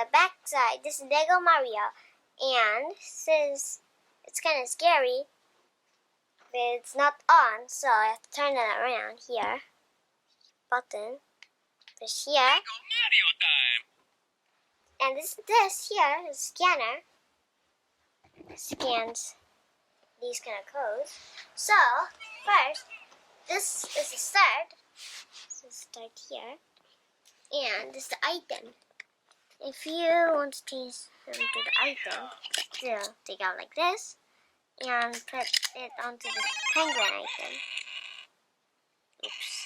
the back side, this is Lego Mario, and since it's kind of scary, but it's not on, so I have to turn it around here. Button, push here, Lego Mario time. and this here is scanner. Scans these kind of codes. So first, this is the start. So start here, and this is the item. If you want to change them to the item, so take out like this and put it onto the penguin item. Oops.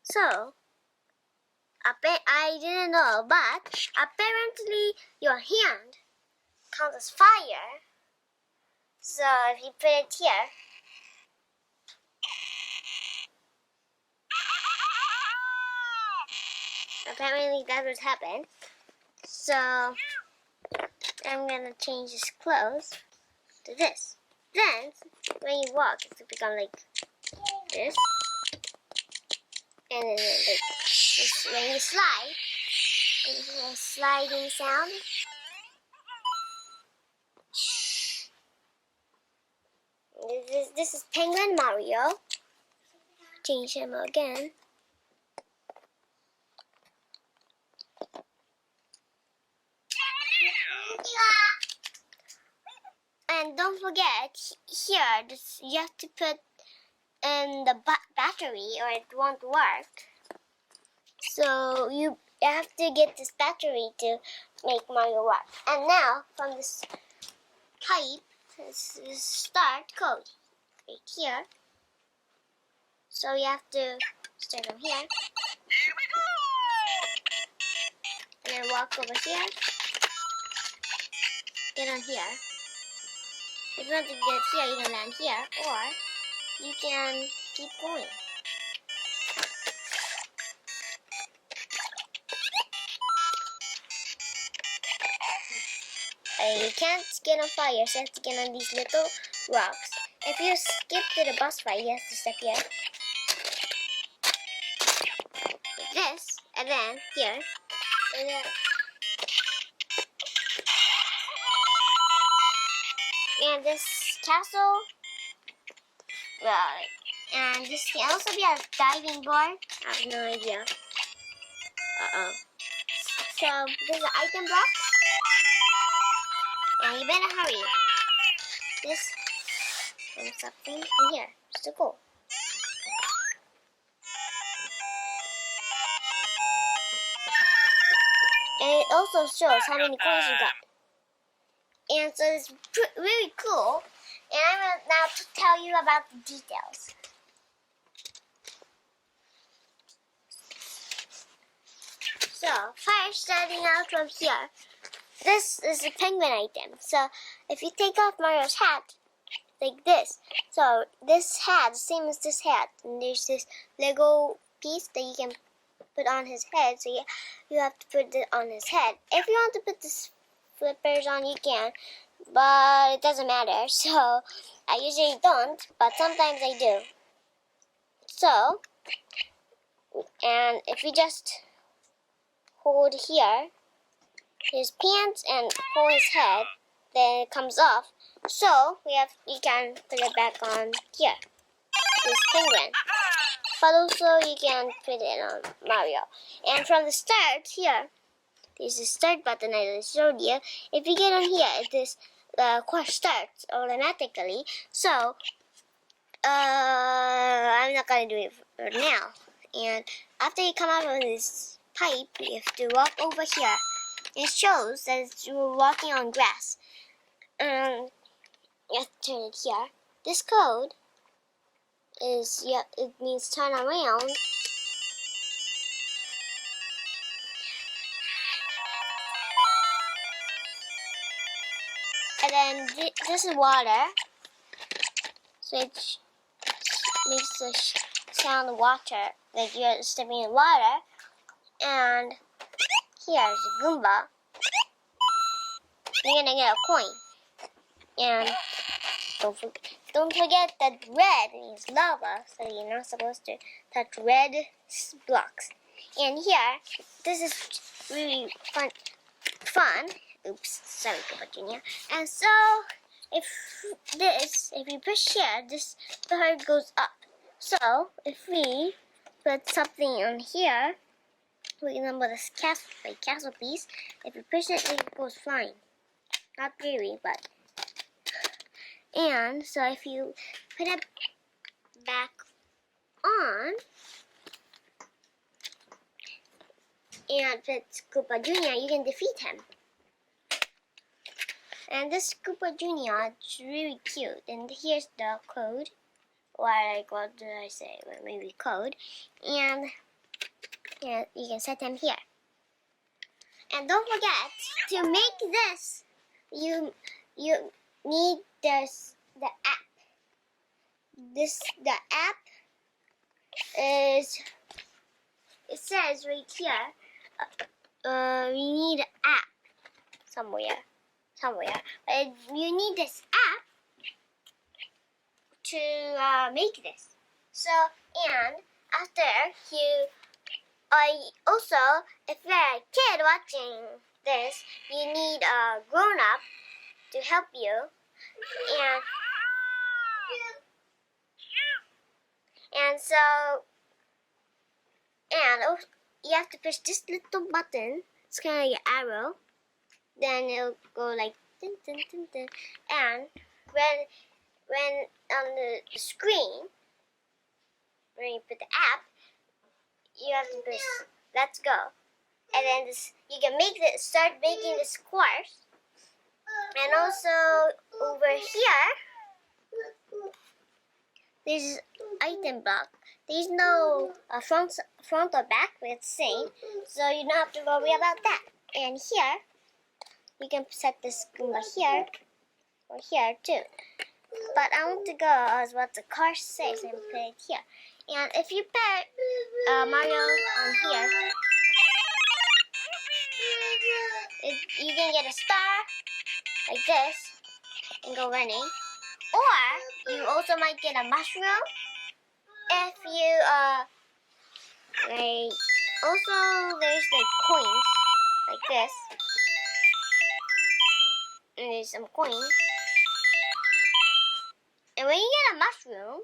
So, I didn't know, but apparently your hand counts as fire. So if you put it here, apparently that's what happened. So I'm gonna change his clothes to this. Then when you walk, it will become like this. And then like this, when you slide, it's a sliding sound. This is Penguin Mario. Change him again. And don't forget, here you have to put in the battery or it won't work. So you have to get this battery to make Mario work. And now from this pipe, this is start code right here. So you have to start from here. Here we go. And then walk over here. Get on here. If you want to get here, you can land here, or you can keep going. You can't get on fire, so you have to get on these little rocks. If you skip to the boss fight, you have to step here. Like this, and then here, and then and this castle, and this can also be a diving board. I have no idea. So there's an item block, and you better hurry. This comes up from here. So cool. And it also shows how many coins you got. And so it's really cool. And I'm going to now tell you about the details. So, first, starting out from here, this is a penguin item. So, if you take off Mario's hat, like this. So, this hat, the same as this hat. And there's this Lego piece that you can put on his head. So, you have to put it on his head. If you want to put this flippers on, you can, but it doesn't matter, so I usually don't, but sometimes I do. So, and if you just hold here his pants and pull his head, then it comes off. So you can put it back on here, this penguin. But also you can put it on Mario. And from the start here, there's the start button I showed you. If you get on here, this course starts automatically. So, I'm not going to do it for now. And after you come out of this pipe, you have to walk over here. It shows that you're walking on grass. You have to turn it here. This code is, it means turn around. And then this is water, so it makes the sound of water, like you're stepping in water. And here's a Goomba. You're gonna get a coin. And don't don't forget that red means lava, so you're not supposed to touch red blocks. And here, this is really fun. Oops, sorry, Cooper Jr. And so, if you push here, this bird goes up. So, if we put something on here, for example, this castle piece, if you push it, it goes flying. Not really, but. And so if you put it back on, and if it's Koopa Jr., you can defeat him. And this Koopa Jr. is really cute. And here's the code. Or like, what did I say? Well, maybe code. And yeah, you can set him here. And don't forget to make this. You need the app. The app is. It says right here. We need an app somewhere. You need this app to make this. So, and after you, also, if you're a kid watching this, you need a grown-up to help you. And so, and you have to push this little button. It's kind of like an arrow. Then it'll go like dun, dun, dun, dun. And when on the screen, when you put the app, you have to push let's go. And then you can start making this course. And also over here, there's item block. There's no front or back, but it's the same. So you don't have to worry about that. And here, you can set this Goomba here or here too. But I want to go as what the car says and put it here. And if you put Mario on here, you can get a star like this and go running. Or you also might get a mushroom if you like. Also, there's like coins like this. And there's some coins. And when you get a mushroom,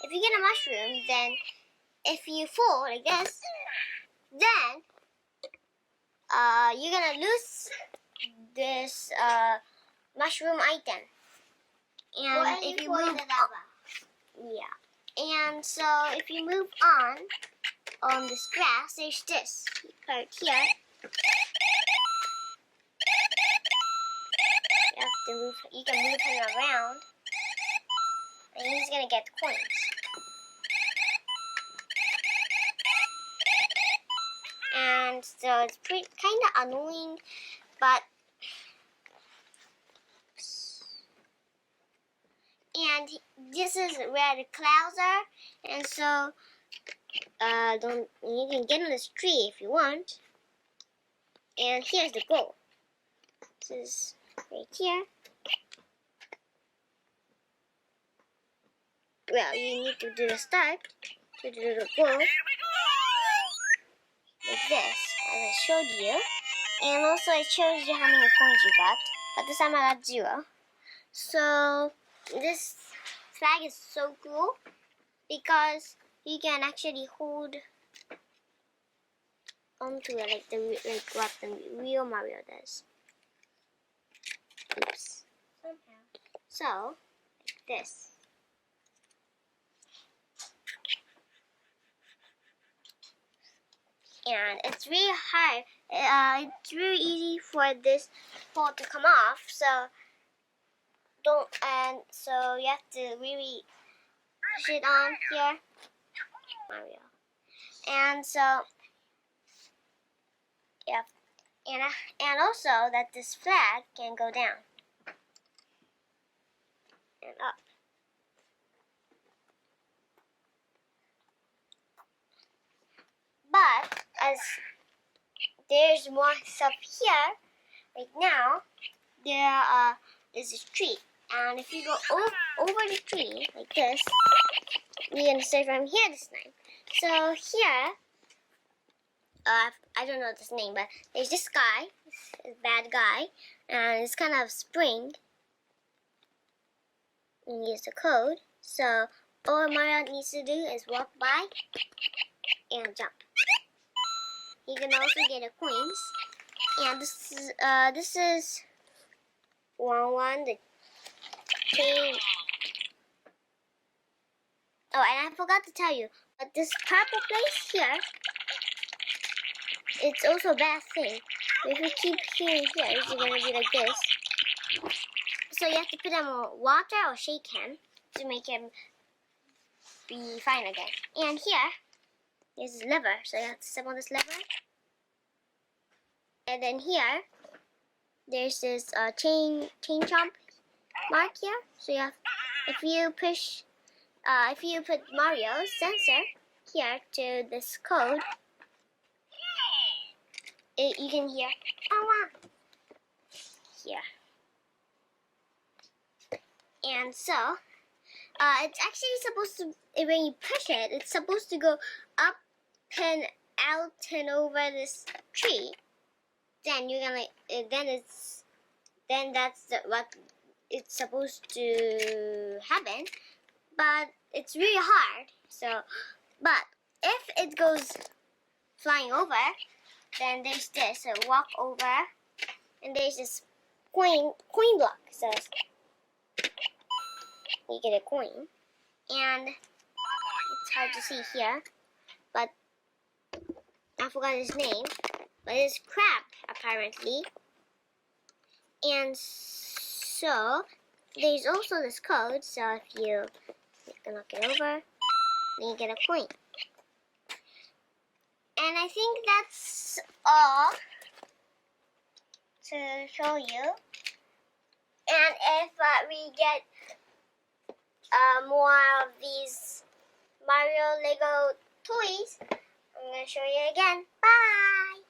if you get a mushroom, then if you fall like this, then you're gonna lose this mushroom item. And if you move and so if you move on this grass, there's this part here. You can move him around, and he's gonna get coins. And so it's kind of annoying, but and this is where the clouds are, and so you can get on this tree if you want. And here's the goal. This is right here. Well, you need to do the start to do the goal like this, as I showed you. And also it shows you how many coins you got. But this time I got 0. So this flag is so cool because you can actually hold onto it like what the real Mario does. Oops. So, like this. And it's really hard. It's really easy for this pole to come off. So so you have to really push it on here, Mario. And so yeah, and also that this flag can go down and up. But as there's more stuff here right now, there is a tree. And if you go over the tree like this, you're gonna start from here this time. So here, I don't know this name, but there's this guy, this bad guy, and it's kind of spring. And here's the code. So all Mario needs to do is walk by and jump. You can also get a coins. And this is one the chain. Oh, and I forgot to tell you, but this purple place here, it's also a bad thing. If you keep here, it's gonna be like this. So you have to put him in water or shake him to make him be fine again. And here, there's this lever, so you have to step on this lever. And then here, there's this chain jump mark here. So you have, if you put Mario's sensor here to this code, you can hear here. And so, it's actually supposed to, when you push it, it's supposed to go up and out and over this tree. Then you're gonna, then that's what it's supposed to happen. But it's really hard. So, but if it goes flying over, then there's this. So walk over, and there's this coin block. So you get a coin, and it's hard to see here, but I forgot his name. But it's crab apparently, and so there's also this code. So if you knock it over, then you get a coin. And I think that's all to show you. And if we get more of these Mario Lego toys, I'm going to show you again. Bye!